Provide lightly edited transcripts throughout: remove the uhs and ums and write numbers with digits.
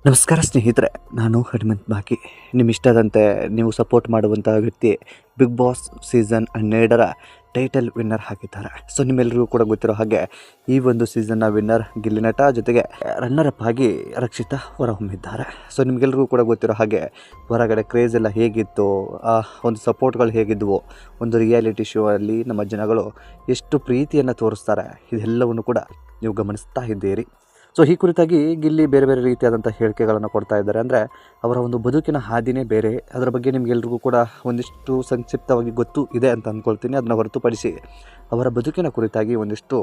ನಮಸ್ಕಾರ ಸ್ನೇಹಿತರೆ, ನಾನು ಹನುಮಂತ್ ಬಾಕಿ. ನಿಮ್ಮ ಇಷ್ಟದಂತೆ ನೀವು ಸಪೋರ್ಟ್ ಮಾಡುವಂಥ ವ್ಯಕ್ತಿ ಬಿಗ್ ಬಾಸ್ ಸೀಸನ್ 12ರ ಟೈಟಲ್ ವಿನ್ನರ್ ಆಗಿದ್ದಾರೆ. ಸೊ ನಿಮ್ಮೆಲ್ಲರಿಗೂ ಕೂಡ ಗೊತ್ತಿರೋ ಹಾಗೆ ಈ ಒಂದು ಸೀಸನ್ನ ವಿನ್ನರ್ ಗಿಲ್ಲಿ ನಟ, ಜೊತೆಗೆ ರನ್ನರ್ ಅಪ್ ಆಗಿ ರಕ್ಷಿತಾ ಹೊರಹೊಮ್ಮಿದ್ದಾರೆ. ಸೊ ನಿಮಗೆಲ್ಲರಿಗೂ ಕೂಡ ಗೊತ್ತಿರೋ ಹಾಗೆ ಹೊರಗಡೆ ಕ್ರೇಜ್ ಎಲ್ಲ ಹೇಗಿತ್ತು, ಒಂದು ಸಪೋರ್ಟ್ಗಳು ಹೇಗಿದ್ವು, ಒಂದು ರಿಯಾಲಿಟಿ ಶೋ ಅಲ್ಲಿ ನಮ್ಮ ಜನಗಳು ಎಷ್ಟು ಪ್ರೀತಿಯನ್ನು ತೋರಿಸ್ತಾರೆ, ಇದೆಲ್ಲವನ್ನು ಕೂಡ ನೀವು ಗಮನಿಸ್ತಾ ಇದ್ದೀರಿ. ಸೊ ಈ ಕುರಿತಾಗಿ ಗಿಲ್ಲಿ ಬೇರೆ ಬೇರೆ ರೀತಿಯಾದಂಥ ಹೇಳಿಕೆಗಳನ್ನು ಕೊಡ್ತಾ ಇದ್ದಾರೆ. ಅಂದರೆ ಅವರ ಒಂದು ಬದುಕಿನ ಹಾದಿನೇ ಬೇರೆ. ಅದರ ಬಗ್ಗೆ ನಿಮಗೆಲ್ರಿಗೂ ಕೂಡ ಒಂದಿಷ್ಟು ಸಂಕ್ಷಿಪ್ತವಾಗಿ ಗೊತ್ತು ಇದೆ ಅಂತ ಅಂದ್ಕೊಳ್ತೀನಿ. ಅದನ್ನು ಹೊರತುಪಡಿಸಿ ಅವರ ಬದುಕಿನ ಕುರಿತಾಗಿ ಒಂದಿಷ್ಟು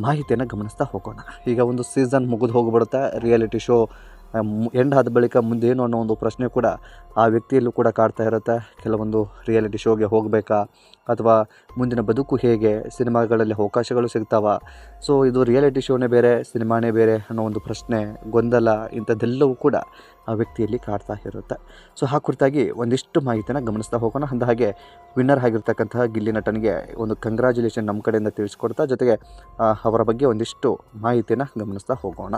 ಮಾಹಿತಿಯನ್ನು ಗಮನಿಸ್ತಾ ಹೋಗೋಣ. ಈಗ ಒಂದು ಸೀಸನ್ ಮುಗಿದು ಹೋಗಿಬಿಡುತ್ತೆ, ರಿಯಾಲಿಟಿ ಶೋ ಎಂಡ್ ಆದ ಬಳಿಕ ಮುಂದೇನು ಅನ್ನೋ ಒಂದು ಪ್ರಶ್ನೆ ಕೂಡ ಆ ವ್ಯಕ್ತಿಯಲ್ಲೂ ಕೂಡ ಕಾಡ್ತಾ ಇರುತ್ತೆ. ಕೆಲವೊಂದು ರಿಯಾಲಿಟಿ ಶೋಗೆ ಹೋಗಬೇಕಾ ಅಥವಾ ಮುಂದಿನ ಬದುಕು ಹೇಗೆ, ಸಿನಿಮಾಗಳಲ್ಲಿ ಅವಕಾಶಗಳು ಸಿಗ್ತಾವ, ಸೊ ಇದು ರಿಯಾಲಿಟಿ ಶೋನೇ ಬೇರೆ ಸಿನಿಮಾನೇ ಬೇರೆ ಅನ್ನೋ ಒಂದು ಪ್ರಶ್ನೆ, ಗೊಂದಲ ಇಂಥದ್ದೆಲ್ಲವೂ ಕೂಡ ಆ ವ್ಯಕ್ತಿಯಲ್ಲಿ ಕಾಡ್ತಾ ಇರುತ್ತೆ. ಸೊ ಆ ಕುರಿತಾಗಿ ಒಂದಿಷ್ಟು ಮಾಹಿತಿನ ಗಮನಿಸ್ತಾ ಹೋಗೋಣ. ಅಂದಹಾಗೆ ವಿನ್ನರ್ ಆಗಿರ್ತಕ್ಕಂತಹ ಗಿಲ್ಲಿ ನಟನಿಗೆ ಒಂದು ಕಂಗ್ರ್ಯಾಚುಲೇಷನ್ ನಮ್ಮ ಕಡೆಯಿಂದ ತಿಳಿಸ್ಕೊಡ್ತಾ, ಜೊತೆಗೆ ಅವರ ಬಗ್ಗೆ ಒಂದಿಷ್ಟು ಮಾಹಿತಿನ ಗಮನಿಸ್ತಾ ಹೋಗೋಣ.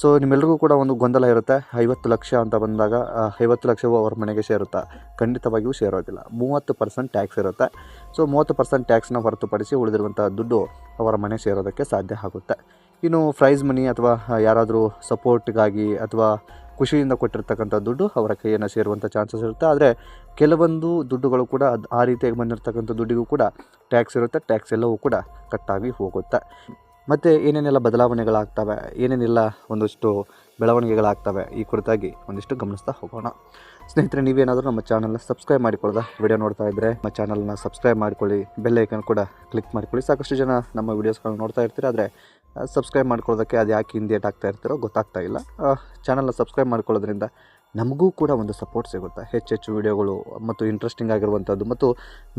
ಸೊ ನಿಮ್ಮೆಲ್ರಿಗೂ ಕೂಡ ಒಂದು ಗೊಂದಲ ಇರುತ್ತೆ. 50 ಲಕ್ಷ ಅಂತ ಬಂದಾಗ 50 ಲಕ್ಷವು ಅವ್ರ ಮನೆಗೆ ಸೇರುತ್ತಾ? ಖಂಡಿತವಾಗಿಯೂ ಸೇರೋದಿಲ್ಲ. 30% ಟ್ಯಾಕ್ಸ್ ಇರುತ್ತೆ. ಸೊ 30% ಟ್ಯಾಕ್ಸ್ನ ಹೊರತುಪಡಿಸಿ ಉಳಿದಿರುವಂಥ ದುಡ್ಡು ಅವರ ಮನೆ ಸೇರೋದಕ್ಕೆ ಸಾಧ್ಯ ಆಗುತ್ತೆ. ಇನ್ನು ಪ್ರೈಸ್ ಮನಿ ಅಥವಾ ಯಾರಾದರೂ ಸಪೋರ್ಟ್ಗಾಗಿ ಅಥವಾ ಖುಷಿಯಿಂದ ಕೊಟ್ಟಿರ್ತಕ್ಕಂಥ ದುಡ್ಡು ಅವರ ಕೈಯನ್ನು ಸೇರುವಂಥ ಚಾನ್ಸಸ್ ಇರುತ್ತೆ. ಆದರೆ ಕೆಲವೊಂದು ದುಡ್ಡುಗಳು ಕೂಡ ಆ ರೀತಿಯಾಗಿ ಬಂದಿರತಕ್ಕಂಥ ದುಡ್ಡಿಗೂ ಕೂಡ ಟ್ಯಾಕ್ಸ್ ಇರುತ್ತೆ. ಟ್ಯಾಕ್ಸ್ ಎಲ್ಲವೂ ಕೂಡ ಕಟ್ಟಾಗಿ ಹೋಗುತ್ತೆ. ಮತ್ತು ಏನೇನೆಲ್ಲ ಬದಲಾವಣೆಗಳಾಗ್ತವೆ, ಏನೇನೆಲ್ಲ ಒಂದಷ್ಟು ಬೆಳವಣಿಗೆಗಳಾಗ್ತವೆ, ಈ ಕುರಿತಾಗಿ ಒಂದಿಷ್ಟು ಗಮನಿಸ್ತಾ ಹೋಗೋಣ. ಸ್ನೇಹಿತರೆ, ನೀವೇನಾದರೂ ನಮ್ಮ ಚಾನಲ್ನ ಸಬ್ಸ್ಕ್ರೈಬ್ ಮಾಡಿಕೊಳ್ಳೋದ ವಿಡಿಯೋ ನೋಡ್ತಾ ಇದ್ದರೆ ನಮ್ಮ ಚಾನಲ್ನ ಸಬ್ಸ್ಕ್ರೈಬ್ ಮಾಡ್ಕೊಳ್ಳಿ, ಬೆಲ್ ಐಕನ್ ಕೂಡ ಕ್ಲಿಕ್ ಮಾಡ್ಕೊಳ್ಳಿ. ಸಾಕಷ್ಟು ಜನ ನಮ್ಮ ವೀಡಿಯೋಸ್ಗಳನ್ನ ನೋಡ್ತಾ ಇರ್ತೀರ, ಆದರೆ ಸಬ್ಸ್ಕ್ರೈಬ್ ಮಾಡ್ಕೊಳ್ಳೋದಕ್ಕೆ ಅದು ಯಾಕೆ ಹಿಂದೇಟ್ ಆಗ್ತಾ ಇರ್ತೀರೋ ಗೊತ್ತಾಗ್ತಾ ಇಲ್ಲ. ಚಾನಲ್ನ ಸಬ್ಸ್ಕ್ರೈಬ್ ಮಾಡ್ಕೊಳ್ಳೋದ್ರಿಂದ ನಮಗೂ ಕೂಡ ಒಂದು ಸಪೋರ್ಟ್ ಸಿಗುತ್ತೆ. ಹೆಚ್ಚೆಚ್ಚು ವೀಡಿಯೋಗಳು ಮತ್ತು ಇಂಟ್ರೆಸ್ಟಿಂಗ್ ಆಗಿರುವಂಥದ್ದು ಮತ್ತು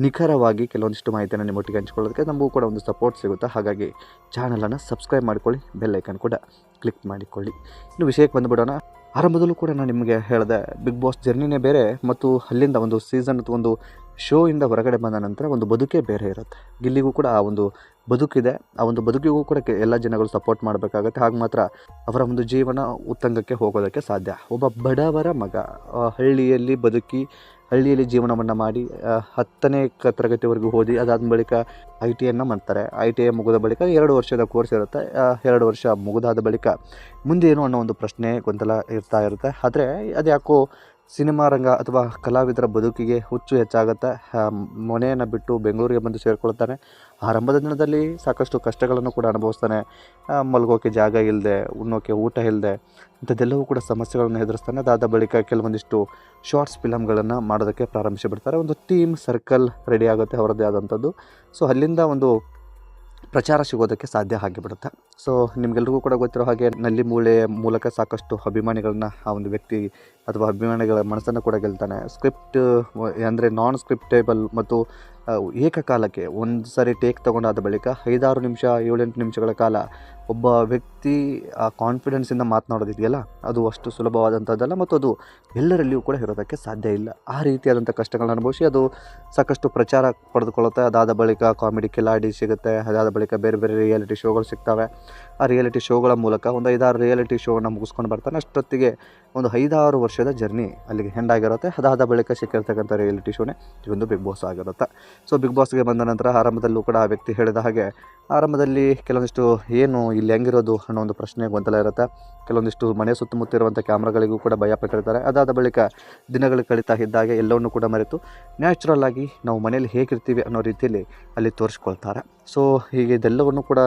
ನಿಖರವಾಗಿ ಕೆಲವೊಂದಿಷ್ಟು ಮಾಹಿತಿಯನ್ನು ನಿಮ್ಮೊಟ್ಟಿಗೆ ಹಂಚ್ಕೊಳ್ಳೋದಕ್ಕೆ ನಮಗೂ ಕೂಡ ಒಂದು ಸಪೋರ್ಟ್ ಸಿಗುತ್ತೆ. ಹಾಗಾಗಿ ಚಾನಲನ್ನು ಸಬ್ಸ್ಕ್ರೈಬ್ ಮಾಡ್ಕೊಳ್ಳಿ, ಬೆಲ್ ಐಕನ್ ಕೂಡ ಕ್ಲಿಕ್ ಮಾಡಿಕೊಳ್ಳಿ. ಇನ್ನು ವಿಷಯಕ್ಕೆ ಬಂದುಬಿಡೋಣ. ಆರಂಭದಲ್ಲೂ ಕೂಡ ನಾನು ನಿಮಗೆ ಹೇಳಿದೆ, ಬಿಗ್ ಬಾಸ್ ಜರ್ನಿನೇ ಬೇರೆ ಮತ್ತು ಅಲ್ಲಿಂದ ಒಂದು ಸೀಸನ್ ಅಥವಾ ಒಂದು ಶೋ ಇಂದ ಹೊರಗಡೆ ಬಂದ ನಂತರ ಒಂದು ಬದುಕೇ ಬೇರೆ ಇರುತ್ತೆ. ಗಿಲ್ಲಿಗೂ ಕೂಡ ಆ ಒಂದು ಬದುಕಿದೆ. ಆ ಒಂದು ಬದುಕಿಗೂ ಕೂಡ ಎಲ್ಲ ಜನಗಳು ಸಪೋರ್ಟ್ ಮಾಡಬೇಕಾಗತ್ತೆ. ಹಾಗೆ ಮಾತ್ರ ಅವರ ಒಂದು ಜೀವನ ಉತ್ತಂಗಕ್ಕೆ ಹೋಗೋದಕ್ಕೆ ಸಾಧ್ಯ. ಒಬ್ಬ ಬಡವರ ಮಗ ಹಳ್ಳಿಯಲ್ಲಿ ಬದುಕಿ, ಹಳ್ಳಿಯಲ್ಲಿ ಜೀವನವನ್ನು ಮಾಡಿ 10ನೇ ತರಗತಿವರೆಗೂ ಓದಿ, ಅದಾದ ಬಳಿಕ ITಯನ್ನು ಮಾಡ್ತಾರೆ. ITI ಮುಗಿದ ಬಳಿಕ 2 ವರ್ಷದ ಕೋರ್ಸ್ ಇರುತ್ತೆ. 2 ವರ್ಷ ಮುಗಿದಾದ ಬಳಿಕ ಮುಂದೇನು ಅನ್ನೋ ಒಂದು ಪ್ರಶ್ನೆ ಗೊಂದಲ ಇರ್ತಾ ಇರುತ್ತೆ. ಆದರೆ ಅದು ಯಾಕೋ ಸಿನಿಮಾ ರಂಗ ಅಥವಾ ಕಲಾವಿದರ ಬದುಕಿಗೆ ಹುಚ್ಚು ಹೆಚ್ಚಾಗುತ್ತೆ. ಮನೆಯನ್ನು ಬಿಟ್ಟು ಬೆಂಗಳೂರಿಗೆ ಬಂದು ಸೇರಿಕೊಳ್ತಾನೆ. ಆರಂಭದ ದಿನದಲ್ಲಿ ಸಾಕಷ್ಟು ಕಷ್ಟಗಳನ್ನು ಕೂಡ ಅನುಭವಿಸ್ತಾನೆ. ಮಲಗೋಕೆ ಜಾಗ ಇಲ್ಲದೆ, ಉಣ್ಣೋಕೆ ಊಟ ಇಲ್ಲದೆ, ಇಂಥದ್ದೆಲ್ಲವೂ ಕೂಡ ಸಮಸ್ಯೆಗಳನ್ನು ಎದುರಿಸ್ತಾನೆ. ಅದಾದ ಬಳಿಕ ಕೆಲವೊಂದಿಷ್ಟು ಶಾರ್ಟ್ಸ್ ಫಿಲಮ್ಗಳನ್ನು ಮಾಡೋದಕ್ಕೆ ಪ್ರಾರಂಭಿಸಿಬಿಡ್ತಾರೆ. ಒಂದು ಟೀಮ್ ಸರ್ಕಲ್ ರೆಡಿ ಆಗುತ್ತೆ ಅವರದ್ದೇ ಆದಂಥದ್ದು. ಸೊ ಅಲ್ಲಿಂದ ಒಂದು ಪ್ರಚಾರ ಸಿಗೋದಕ್ಕೆ ಸಾಧ್ಯ ಆಗಿಬಿಡುತ್ತೆ. ಸೊ ನಿಮಗೆಲ್ರಿಗೂ ಕೂಡ ಗೊತ್ತಿರೋ ಹಾಗೆ ನಲ್ಲಿ ಮೂಳೆ ಮೂಲಕ ಸಾಕಷ್ಟು ಅಭಿಮಾನಿಗಳನ್ನ ಆ ಒಂದು ವ್ಯಕ್ತಿ ಅಥವಾ ಅಭಿಮಾನಿಗಳ ಮನಸ್ಸನ್ನು ಕೂಡ ಗೆಲ್ತಾನೆ. ಸ್ಕ್ರಿಪ್ಟ್ ಅಂದರೆ ನಾನ್ ಸ್ಕ್ರಿಪ್ಟೇಬಲ್ ಮತ್ತು ಏಕಕಾಲಕ್ಕೆ ಒಂದು ಸಾರಿ ಟೇಕ್ ತೊಗೊಂಡಾದ ಬಳಿಕ 5-6 ನಿಮಿಷ 7-8 ನಿಮಿಷಗಳ ಕಾಲ ಒಬ್ಬ ವ್ಯಕ್ತಿ ಆ ಕಾನ್ಫಿಡೆನ್ಸಿಂದ ಮಾತನಾಡೋದಿದೆಯಲ್ಲ, ಅದು ಅಷ್ಟು ಸುಲಭವಾದಂಥದ್ದಲ್ಲ ಮತ್ತು ಅದು ಎಲ್ಲರಲ್ಲಿಯೂ ಕೂಡ ಇರೋದಕ್ಕೆ ಸಾಧ್ಯ ಇಲ್ಲ. ಆ ರೀತಿಯಾದಂಥ ಕಷ್ಟಗಳನ್ನ ಅನುಭವಿಸಿ ಅದು ಸಾಕಷ್ಟು ಪ್ರಚಾರ ಪಡೆದುಕೊಳ್ಳುತ್ತೆ. ಅದಾದ ಬಳಿಕ ಕಾಮಿಡಿ ಕಿಲಾಡಿ ಸಿಗುತ್ತೆ. ಅದಾದ ಬಳಿಕ ಬೇರೆ ಬೇರೆ ರಿಯಾಲಿಟಿ ಶೋಗಳು ಸಿಗ್ತವೆ. ಆ ರಿಯಾಲಿಟಿ ಶೋಗಳ ಮೂಲಕ ಒಂದು 5-6 ರಿಯಾಲಿಟಿ ಶೋವನ್ನು ಮುಗಿಸ್ಕೊಂಡು ಬರ್ತಾನೆ. ಅಷ್ಟೊತ್ತಿಗೆ ಒಂದು 5-6 ವರ್ಷದ ಜರ್ನಿ ಅಲ್ಲಿಗೆ ಹೆಂಡ್ ಆಗಿರುತ್ತೆ. ಅದಾದ ಬಳಿಕ ಸಿಕ್ಕಿರ್ತಕ್ಕಂಥ ರಿಯಾಲಿಟಿ ಶೋನೇ ಈ ಒಂದು ಬಿಗ್ ಬಾಸ್ ಆಗಿರುತ್ತೆ. ಸೊ ಬಿಗ್ ಬಾಸ್ಗೆ ಬಂದ ನಂತರ ಆರಂಭದಲ್ಲೂ ಕೂಡ ಆ ವ್ಯಕ್ತಿ ಹೇಳಿದ ಹಾಗೆ ಆರಂಭದಲ್ಲಿ ಕೆಲವೊಂದಿಷ್ಟು ಏನು ಇಲ್ಲಿ ಹೆಂಗಿರೋದು ಅನ್ನೋ ಒಂದು ಪ್ರಶ್ನೆ ಗೊಂದಲ ಇರುತ್ತೆ. ಕೆಲವೊಂದಿಷ್ಟು ಮನೆ ಸುತ್ತಮುತ್ತ ಇರುವಂಥ ಕ್ಯಾಮ್ರಾಗಳಿಗೂ ಕೂಡ ಭಯಪಟ್ಟಿರ್ತಾರೆ. ಅದಾದ ಬಳಿಕ ದಿನಗಳು ಕಳೀತಾ ಇದ್ದಾಗೆ ಎಲ್ಲವನ್ನು ಕೂಡ ಮರೆತು ನ್ಯಾಚುರಲ್ ಆಗಿ ನಾವು ಮನೇಲಿ ಹೇಗಿರ್ತೀವಿ ಅನ್ನೋ ರೀತಿಯಲ್ಲಿ ಅಲ್ಲಿ ತೋರಿಸ್ಕೊಳ್ತಾರೆ. ಸೊ ಹೀಗೆ ಇದೆಲ್ಲವನ್ನು ಕೂಡ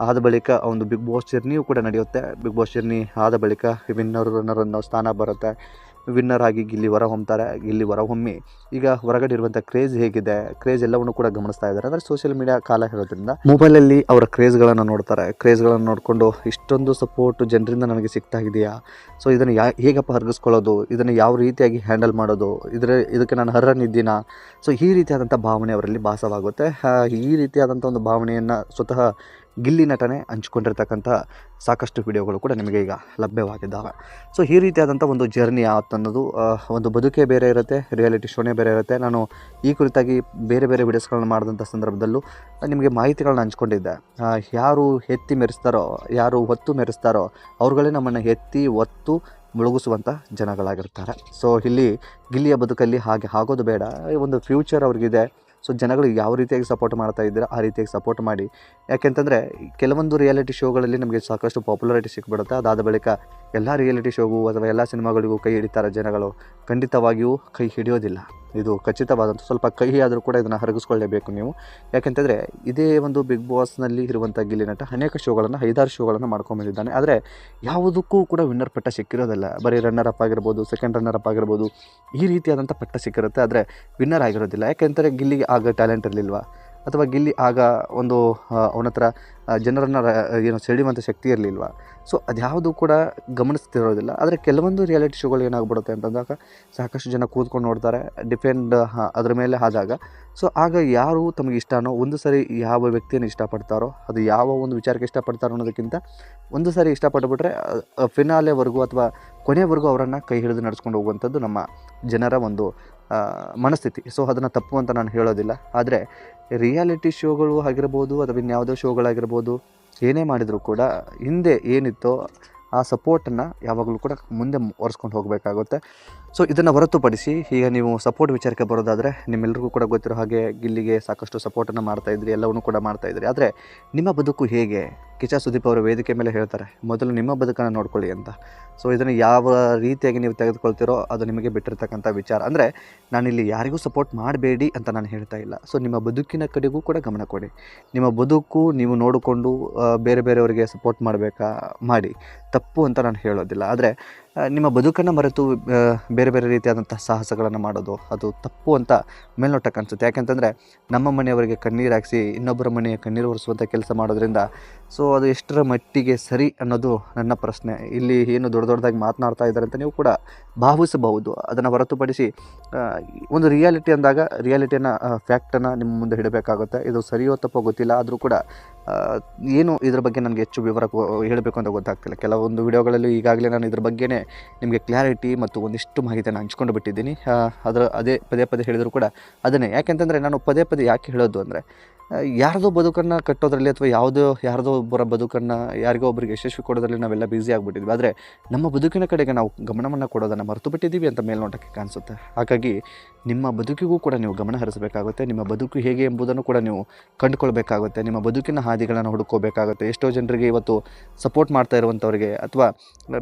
ಆದ ಬಳಿಕ ಒಂದು ಬಿಗ್ ಬಾಸ್ ಜರ್ನಿಯೂ ಕೂಡ ನಡೆಯುತ್ತೆ. ಬಿಗ್ ಬಾಸ್ ಜರ್ನಿ ಆದ ಬಳಿಕ ವಿನ್ನರ್ ರನ್ನರ್ ಅನ್ನೋ ಸ್ಥಾನ ಬರುತ್ತೆ. ವಿನ್ನರ್ ಆಗಿ ಗಿಲ್ಲಿ ಹೊರಹೊಮ್ತಾರೆ. ಗಿಲ್ಲಿ ಹೊರಹೊಮ್ಮಿ ಈಗ ಹೊರಗಡೆ ಇರುವಂಥ ಕ್ರೇಜ್ ಹೇಗಿದೆ, ಕ್ರೇಜ್ ಎಲ್ಲವನ್ನು ಕೂಡ ಗಮನಿಸ್ತಾ ಇದ್ದಾರೆ. ಅಂದರೆ ಸೋಷಿಯಲ್ ಮೀಡಿಯಾ ಕಾಲ ಇರೋದ್ರಿಂದ ಮೊಬೈಲಲ್ಲಿ ಅವರ ಕ್ರೇಜ್ಗಳನ್ನು ನೋಡ್ತಾರೆ. ಕ್ರೇಜ್ಗಳನ್ನು ನೋಡಿಕೊಂಡು ಇಷ್ಟೊಂದು ಸಪೋರ್ಟ್ ಜನರಿಂದ ನನಗೆ ಸಿಗ್ತಾ ಇದೆಯಾ, ಸೊ ಇದನ್ನು ಹೇಗಪ್ಪ ಹರಗಿಸ್ಕೊಳ್ಳೋದು, ಇದನ್ನು ಯಾವ ರೀತಿಯಾಗಿ ಹ್ಯಾಂಡಲ್ ಮಾಡೋದು, ಇದಕ್ಕೆ ನಾನು ಅರ್ಹನಿದ್ದೀನಾ, ಸೊ ಈ ರೀತಿಯಾದಂಥ ಭಾವನೆ ಅವರಲ್ಲಿ ಭಾಸವಾಗುತ್ತೆ. ಈ ರೀತಿಯಾದಂಥ ಒಂದು ಭಾವನೆಯನ್ನು ಸ್ವತಃ ಗಿಲ್ಲಿ ನಟನೆ ಹಂಚ್ಕೊಂಡಿರ್ತಕ್ಕಂಥ ಸಾಕಷ್ಟು ವಿಡಿಯೋಗಳು ಕೂಡ ನಿಮಗೆ ಈಗ ಲಭ್ಯವಾಗಿದ್ದಾವೆ. ಸೊ ಈ ರೀತಿಯಾದಂಥ ಒಂದು ಜರ್ನಿ ಅನ್ನೋದು ಒಂದು ಬದುಕೇ ಬೇರೆ ಇರುತ್ತೆ, ರಿಯಾಲಿಟಿ ಶೋನೇ ಬೇರೆ ಇರುತ್ತೆ. ನಾನು ಈ ಕುರಿತಾಗಿ ಬೇರೆ ಬೇರೆ ವಿಡಿಯೋಸ್ಗಳನ್ನ ಮಾಡಿದಂಥ ಸಂದರ್ಭದಲ್ಲೂ ನಿಮಗೆ ಮಾಹಿತಿಗಳನ್ನ ಹಂಚ್ಕೊಂಡಿದ್ದೆ. ಯಾರು ಎತ್ತಿ ಮೆರೆಸ್ತಾರೋ, ಯಾರು ಹೊತ್ತು ಮೆರೆಸ್ತಾರೋ ಅವ್ರುಗಳೇ ನಮ್ಮನ್ನು ಎತ್ತಿ ಒತ್ತು ಮುಳುಗಿಸುವಂಥ ಜನಗಳಾಗಿರ್ತಾರೆ. ಸೊ ಇಲ್ಲಿ ಗಿಲ್ಲಿಯ ಬದುಕಲ್ಲಿ ಹಾಗೆ ಆಗೋದು ಬೇಡ, ಒಂದು ಫ್ಯೂಚರ್ ಅವ್ರಿಗಿದೆ. ಸೊ ಜನಗಳು ಯಾವ ರೀತಿಯಾಗಿ ಸಪೋರ್ಟ್ ಮಾಡ್ತಾ ಇದ್ದೀರಾ ಆ ರೀತಿಯಾಗಿ ಸಪೋರ್ಟ್ ಮಾಡಿ. ಯಾಕೆಂತಂದರೆ ಕೆಲವೊಂದು ರಿಯಾಲಿಟಿ ಶೋಗಳಲ್ಲಿ ನಮಗೆ ಸಾಕಷ್ಟು ಪಾಪ್ಯುಲಾರಿಟಿ ಸಿಕ್ಬಿಡುತ್ತೆ. ಅದಾದ ಬಳಿಕ ಎಲ್ಲ ರಿಯಾಲಿಟಿ ಶೋಗೂ ಅಥವಾ ಎಲ್ಲ ಸಿನಿಮಾಗಳಿಗೂ ಕೈ ಹಿಡಿತಾರೆ ಜನಗಳು. ಖಂಡಿತವಾಗಿಯೂ ಕೈ ಹಿಡಿಯೋದಿಲ್ಲ, ಇದು ಖಚಿತವಾದಂಥ. ಸ್ವಲ್ಪ ಕೈ ಆದರೂ ಕೂಡ ಇದನ್ನು ಹರಗಿಸ್ಕೊಳ್ಳೇಬೇಕು ನೀವು. ಯಾಕೆಂತಂದರೆ ಇದೇ ಒಂದು ಬಿಗ್ ಬಾಸ್ನಲ್ಲಿ ಇರುವಂಥ ಗಿಲ್ಲಿ ನಟ ಅನೇಕ ಶೋಗಳನ್ನು 5-6 ಶೋಗಳನ್ನು ಮಾಡ್ಕೊಂಡ್ಬಂದಿದ್ದಾನೆ. ಆದರೆ ಯಾವುದಕ್ಕೂ ಕೂಡ ವಿನ್ನರ್ ಪಟ್ಟ ಸಿಕ್ಕಿರೋದಿಲ್ಲ. ಬರೀ ರನ್ನರ್ ಅಪ್ ಆಗಿರ್ಬೋದು, ಸೆಕೆಂಡ್ ರನ್ನರ್ ಅಪ್ ಆಗಿರ್ಬೋದು, ಈ ರೀತಿಯಾದಂಥ ಪಟ್ಟ ಸಿಕ್ಕಿರುತ್ತೆ. ಆದರೆ ವಿನ್ನರ್ ಆಗಿರೋದಿಲ್ಲ. ಯಾಕೆಂದರೆ ಗಿಲ್ಲಿಗೆ ಆಗ ಟ್ಯಾಲೆಂಟ್ ಇರಲಿಲ್ವಾ, ಅಥವಾ ಗಿಲ್ಲಿ ಆಗ ಒಂದು ಅವನ ಹತ್ರ ಜನರನ್ನು ಸೆಳೆಯುವಂಥ ಶಕ್ತಿ ಇರಲಿಲ್ವಾ. ಸೊ ಅದ್ಯಾವುದು ಕೂಡ ಗಮನಿಸ್ತಿರೋದಿಲ್ಲ. ಆದರೆ ಕೆಲವೊಂದು ರಿಯಾಲಿಟಿ ಶೋಗಳು ಏನಾಗ್ಬಿಡುತ್ತೆ ಅಂತಂದಾಗ ಸಾಕಷ್ಟು ಜನ ಕೂತ್ಕೊಂಡು ನೋಡ್ತಾರೆ, ಡಿಪೆಂಡ್ ಅದ್ರ ಮೇಲೆ ಆದಾಗ. ಸೊ ಆಗ ಯಾರು ತಮಗೆ ಇಷ್ಟನೋ, ಒಂದು ಸರಿ ಯಾವ ವ್ಯಕ್ತಿಯನ್ನು ಇಷ್ಟಪಡ್ತಾರೋ, ಅದು ಯಾವ ಒಂದು ವಿಚಾರಕ್ಕೆ ಇಷ್ಟಪಡ್ತಾರೋ ಅನ್ನೋದಕ್ಕಿಂತ ಒಂದು ಸಾರಿ ಇಷ್ಟಪಟ್ಟುಬಿಟ್ರೆ ಫಿನಾಲೆವರೆಗೂ ಅಥವಾ ಕೊನೆವರೆಗೂ ಅವರನ್ನು ಕೈ ಹಿಡಿದು ನಡೆಸ್ಕೊಂಡು ಹೋಗುವಂಥದ್ದು ನಮ್ಮ ಜನರ ಒಂದು ಮನಸ್ಥಿತಿ. ಸೊ ಅದನ್ನು ತಪ್ಪು ಅಂತ ನಾನು ಹೇಳೋದಿಲ್ಲ. ಆದರೆ ರಿಯಾಲಿಟಿ ಶೋಗಳು ಆಗಿರ್ಬೋದು ಅಥವಾ ಇನ್ಯಾವುದೋ ಶೋಗಳಾಗಿರ್ಬೋದು, ಏನೇ ಮಾಡಿದರೂ ಕೂಡ ಹಿಂದೆ ಏನಿತ್ತೋ ಆ ಸಪೋರ್ಟನ್ನು ಯಾವಾಗಲೂ ಕೂಡ ಮುಂದೆ ಒರೆಸ್ಕೊಂಡು ಹೋಗಬೇಕಾಗುತ್ತೆ. ಸೊ ಇದನ್ನು ಹೊರತುಪಡಿಸಿ ಈಗ ನೀವು ಸಪೋರ್ಟ್ ವಿಚಾರಕ್ಕೆ ಬರೋದಾದರೆ, ನಿಮ್ಮೆಲ್ಲರಿಗೂ ಕೂಡ ಗೊತ್ತಿರೋ ಹಾಗೆ ಗಿಲ್ಲಿಗೆ ಸಾಕಷ್ಟು ಸಪೋರ್ಟನ್ನು ಮಾಡ್ತಾಯಿದ್ರಿ, ಎಲ್ಲವನ್ನೂ ಕೂಡ ಮಾಡ್ತಾಯಿದ್ರಿ. ಆದರೆ ನಿಮ್ಮ ಬದುಕು ಹೇಗೆ? ಕಿಚ್ಚ ಸುದೀಪ್ ಅವರ ವೇದಿಕೆ ಮೇಲೆ ಹೇಳ್ತಾರೆ, ಮೊದಲು ನಿಮ್ಮ ಬದುಕನ್ನು ನೋಡ್ಕೊಳ್ಳಿ ಅಂತ. ಸೊ ಇದನ್ನು ಯಾವ ರೀತಿಯಾಗಿ ನೀವು ತೆಗೆದುಕೊಳ್ತೀರೋ ಅದು ನಿಮಗೆ ಬಿಟ್ಟಿರ್ತಕ್ಕಂಥ ವಿಚಾರ. ಅಂದರೆ ನಾನಿಲ್ಲಿ ಯಾರಿಗೂ ಸಪೋರ್ಟ್ ಮಾಡಬೇಡಿ ಅಂತ ನಾನು ಹೇಳ್ತಾ ಇಲ್ಲ. ಸೊ ನಿಮ್ಮ ಬದುಕಿನ ಕಡೆಗೂ ಕೂಡ ಗಮನ ಕೊಡಿ. ನಿಮ್ಮ ಬದುಕು ನೀವು ನೋಡಿಕೊಂಡು ಬೇರೆ ಬೇರೆಯವರಿಗೆ ಸಪೋರ್ಟ್ ಮಾಡಬೇಕಾ, ಮಾಡಿ, ತಪ್ಪು ಅಂತ ನಾನು ಹೇಳೋದಿಲ್ಲ. ಆದರೆ ನಿಮ್ಮ ಬದುಕನ್ನು ಮರೆತು ಬೇರೆ ಬೇರೆ ರೀತಿಯಾದಂಥ ಸಾಹಸಗಳನ್ನು ಮಾಡೋದು ಅದು ತಪ್ಪು ಅಂತ ಮೇಲ್ನೋಟಕ್ಕೆ ಅನಿಸುತ್ತೆ. ಯಾಕೆಂತಂದರೆ ನಮ್ಮ ಮನೆಯವರಿಗೆ ಕಣ್ಣೀರು ಹಾಕಿಸಿ ಇನ್ನೊಬ್ಬರ ಮನೆಯ ಕಣ್ಣೀರು ಒರೆಸುವಂಥ ಕೆಲಸ ಮಾಡೋದ್ರಿಂದ ಸೊ ಅದು ಎಷ್ಟರ ಮಟ್ಟಿಗೆ ಸರಿ ಅನ್ನೋದು ನನ್ನ ಪ್ರಶ್ನೆ. ಇಲ್ಲಿ ಏನು ದೊಡ್ಡದಾಗಿ ಮಾತನಾಡ್ತಾ ಇದ್ದಾರೆ ಅಂತ ನೀವು ಕೂಡ ಭಾವಿಸಬಹುದು. ಅದನ್ನು ಹೊರತುಪಡಿಸಿ ಒಂದು ರಿಯಾಲಿಟಿ ಅಂದಾಗ ರಿಯಾಲಿಟಿಯನ್ನು ಫ್ಯಾಕ್ಟನ್ನು ನಿಮ್ಮ ಮುಂದೆ ಇಡಬೇಕಾಗುತ್ತೆ. ಇದು ಸರಿಯೋ ತಪ್ಪೋ ಗೊತ್ತಿಲ್ಲ, ಆದರೂ ಕೂಡ ಏನು ಇದ್ರ ಬಗ್ಗೆ ನನಗೆ ಹೆಚ್ಚು ವಿವರ ಹೇಳಬೇಕು ಅಂತ ಗೊತ್ತಾಗ್ತಿಲ್ಲ. ಕೆಲವೊಂದು ವಿಡಿಯೋಗಳಲ್ಲಿ ಈಗಾಗಲೇ ನಾನು ಇದ್ರ ಬಗ್ಗೆನೇ ನಿಮಗೆ ಕ್ಲಾರಿಟಿ ಮತ್ತು ಒಂದಿಷ್ಟು ಮಾಹಿತಿಯನ್ನು ಹಂಚ್ಕೊಂಡು ಬಿಟ್ಟಿದ್ದೀನಿ. ಅದೇ ಪದೇ ಹೇಳಿದರೂ ಕೂಡ ಅದನ್ನೇ. ಯಾಕೆಂತಂದರೆ ನಾನು ಪದೇ ಯಾಕೆ ಹೇಳೋದು ಅಂದರೆ, ಯಾರದೋ ಬದುಕನ್ನು ಕಟ್ಟೋದ್ರಲ್ಲಿ ಅಥವಾ ಯಾರದೋ ಒಬ್ಬರ ಬದುಕನ್ನು ಯಾರಿಗೋ ಒಬ್ಬರಿಗೆ ಯಶಸ್ವಿ ಕೊಡೋದ್ರಲ್ಲಿ ನಾವೆಲ್ಲ ಬ್ಯುಸಿ ಆಗಿಬಿಟ್ಟಿದ್ವಿ. ಆದರೆ ನಮ್ಮ ಬದುಕಿನ ಕಡೆಗೆ ನಾವು ಗಮನವನ್ನು ಕೊಡೋದನ್ನು ಮರೆತು ಬಿಟ್ಟಿದ್ದೀವಿ ಅಂತ ಮೇಲ್ನೋಟಕ್ಕೆ ಕಾಣಿಸುತ್ತೆ. ಹಾಗಾಗಿ ನಿಮ್ಮ ಬದುಕಿಗೂ ಕೂಡ ನೀವು ಗಮನ ಹರಿಸಬೇಕಾಗುತ್ತೆ. ನಿಮ್ಮ ಬದುಕು ಹೇಗೆ ಎಂಬುದನ್ನು ಕೂಡ ನೀವು ಕಂಡುಕೊಳ್ಬೇಕಾಗುತ್ತೆ. ನಿಮ್ಮ ಬದುಕಿನ ಹಾದಿಗಳನ್ನು ಹುಡುಕೋಬೇಕಾಗುತ್ತೆ. ಎಷ್ಟೋ ಜನರಿಗೆ ಇವತ್ತು ಸಪೋರ್ಟ್ ಮಾಡ್ತಾ ಇರುವಂಥವ್ರಿಗೆ ಅಥವಾ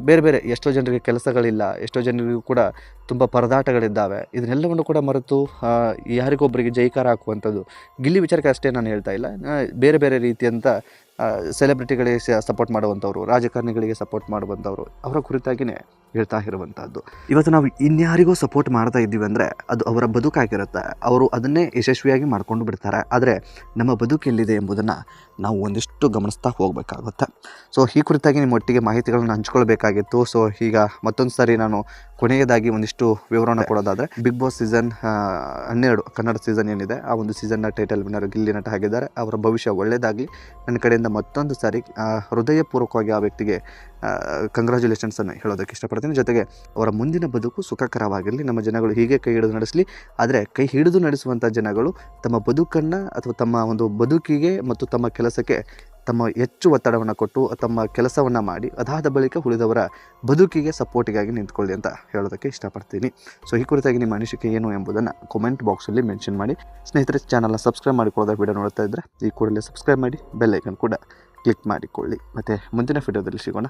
ಬೇರೆ ಎಷ್ಟೋ ಜನರಿಗೆ ಕೆಲಸಗಳಿಲ್ಲ, ಎಷ್ಟೋ ಜನರಿಗೂ ಕೂಡ ತುಂಬ ಪರದಾಟಗಳಿದ್ದಾವೆ. ಇದನ್ನೆಲ್ಲವನ್ನು ಕೂಡ ಮರೆತು ಯಾರಿಗೊಬ್ಬರಿಗೆ ಜೈಕಾರ ಹಾಕುವಂಥದ್ದು. ಗಿಲ್ಲಿ ವಿಚಾರಕ್ಕೆ ಅಷ್ಟೇ ನಾನು ಹೇಳ್ತಾ ಇಲ್ಲ, ಬೇರೆ ರೀತಿಯಂಥ ಸೆಲೆಬ್ರಿಟಿಗಳಿಗೆ ಸಪೋರ್ಟ್ ಮಾಡುವಂಥವ್ರು, ರಾಜಕಾರಣಿಗಳಿಗೆ ಸಪೋರ್ಟ್ ಮಾಡುವಂಥವ್ರು, ಅವರ ಕುರಿತಾಗಿಯೇ ಹೇಳ್ತಾ ಇರುವಂಥದ್ದು. ಇವತ್ತು ನಾವು ಇನ್ಯಾರಿಗೂ ಸಪೋರ್ಟ್ ಮಾಡ್ತಾ ಇದ್ದೀವಿ ಅಂದರೆ ಅದು ಅವರ ಬದುಕಾಗಿರುತ್ತೆ. ಅವರು ಅದನ್ನೇ ಯಶಸ್ವಿಯಾಗಿ ಮಾಡ್ಕೊಂಡು ಬಿಡ್ತಾರೆ. ಆದರೆ ನಮ್ಮ ಬದುಕು ಎಲ್ಲಿದೆ ಎಂಬುದನ್ನು ನಾವು ಒಂದಿಷ್ಟು ಗಮನಿಸ್ತಾ ಹೋಗಬೇಕಾಗುತ್ತೆ. ಸೊ ಈ ಕುರಿತಾಗಿ ನಿಮ್ಮ ಒಟ್ಟಿಗೆ ಮಾಹಿತಿಗಳನ್ನು ಹಂಚ್ಕೊಳ್ಬೇಕಾಗಿತ್ತು. ಸೊ ಈಗ ಮತ್ತೊಂದು ಸಾರಿ ನಾನು ಕೊನೆಯದಾಗಿ ಒಂದಿಷ್ಟು ವಿವರವನ್ನು ಕೊಡೋದಾದರೆ, big boss season 12 Kannada season ಏನಿದೆ ಆ ಒಂದು ಸೀಸನ್ನ ಟೈಟಲ್ ವಿನ್ನರ್ ಗಿಲ್ಲಿ ನಟ ಆಗಿದ್ದಾರೆ. ಅವರ ಭವಿಷ್ಯ ಒಳ್ಳೆಯದಾಗಲಿ. ನನ್ನ ಕಡೆಯಿಂದ ಮತ್ತೊಂದು ಸಾರಿ ಹೃದಯಪೂರ್ವಕವಾಗಿ ಆ ವ್ಯಕ್ತಿಗೆ ಕಂಗ್ರ್ಯಾಚುಲೇಷನ್ಸನ್ನು ಹೇಳೋದಕ್ಕೆ ಇಷ್ಟಪಡ್ತೀನಿ. ಜೊತೆಗೆ ಅವರ ಮುಂದಿನ ಬದುಕು ಸುಖಕರವಾಗಿರಲಿ. ನಮ್ಮ ಜನಗಳು ಹೀಗೆ ಕೈ ಹಿಡಿದು ನಡೆಸಲಿ. ಆದರೆ ಕೈ ಹಿಡಿದು ನಡೆಸುವಂಥ ಜನಗಳು ತಮ್ಮ ಬದುಕನ್ನು ಅಥವಾ ತಮ್ಮ ಒಂದು ಬದುಕಿಗೆ ಮತ್ತು ತಮ್ಮ ಕೆಲಸಕ್ಕೆ ತಮ್ಮ ಹೆಚ್ಚು ಒತ್ತಡವನ್ನು ಕೊಟ್ಟು ತಮ್ಮ ಕೆಲಸವನ್ನು ಮಾಡಿ ಅದಾದ ಬಳಿಕ ಉಳಿದವರ ಬದುಕಿಗೆ ಸಪೋರ್ಟಿಗಾಗಿ ನಿಂತ್ಕೊಳ್ಳಿ ಅಂತ ಹೇಳೋದಕ್ಕೆ ಇಷ್ಟಪಡ್ತೀನಿ. ಸೊ ಈ ಕುರಿತಾಗಿ ನಿಮ್ಮ ಅನಿಸಿಕೆ ಏನು ಎಂಬುದನ್ನು ಕಾಮೆಂಟ್ ಬಾಕ್ಸಲ್ಲಿ ಮೆನ್ಷನ್ ಮಾಡಿ. ಸ್ನೇಹಿತರೆ, ಚಾನಲ್ನ ಸಬ್ಸ್ಕ್ರೈಬ್ ಮಾಡಿಕೊಳ್ಳೋದ ವಿಡಿಯೋ ನೋಡ್ತಾ ಇದ್ದರೆ ಈ ಕೂಡಲೇ ಸಬ್ಸ್ಕ್ರೈಬ್ ಮಾಡಿ, ಬೆಲ್ ಐಕನ್ ಕೂಡ ಕ್ಲಿಕ್ ಮಾಡಿಕೊಳ್ಳಿ. ಮತ್ತು ಮುಂದಿನ ವಿಡಿಯೋದಲ್ಲಿ ಸಿಗೋಣ.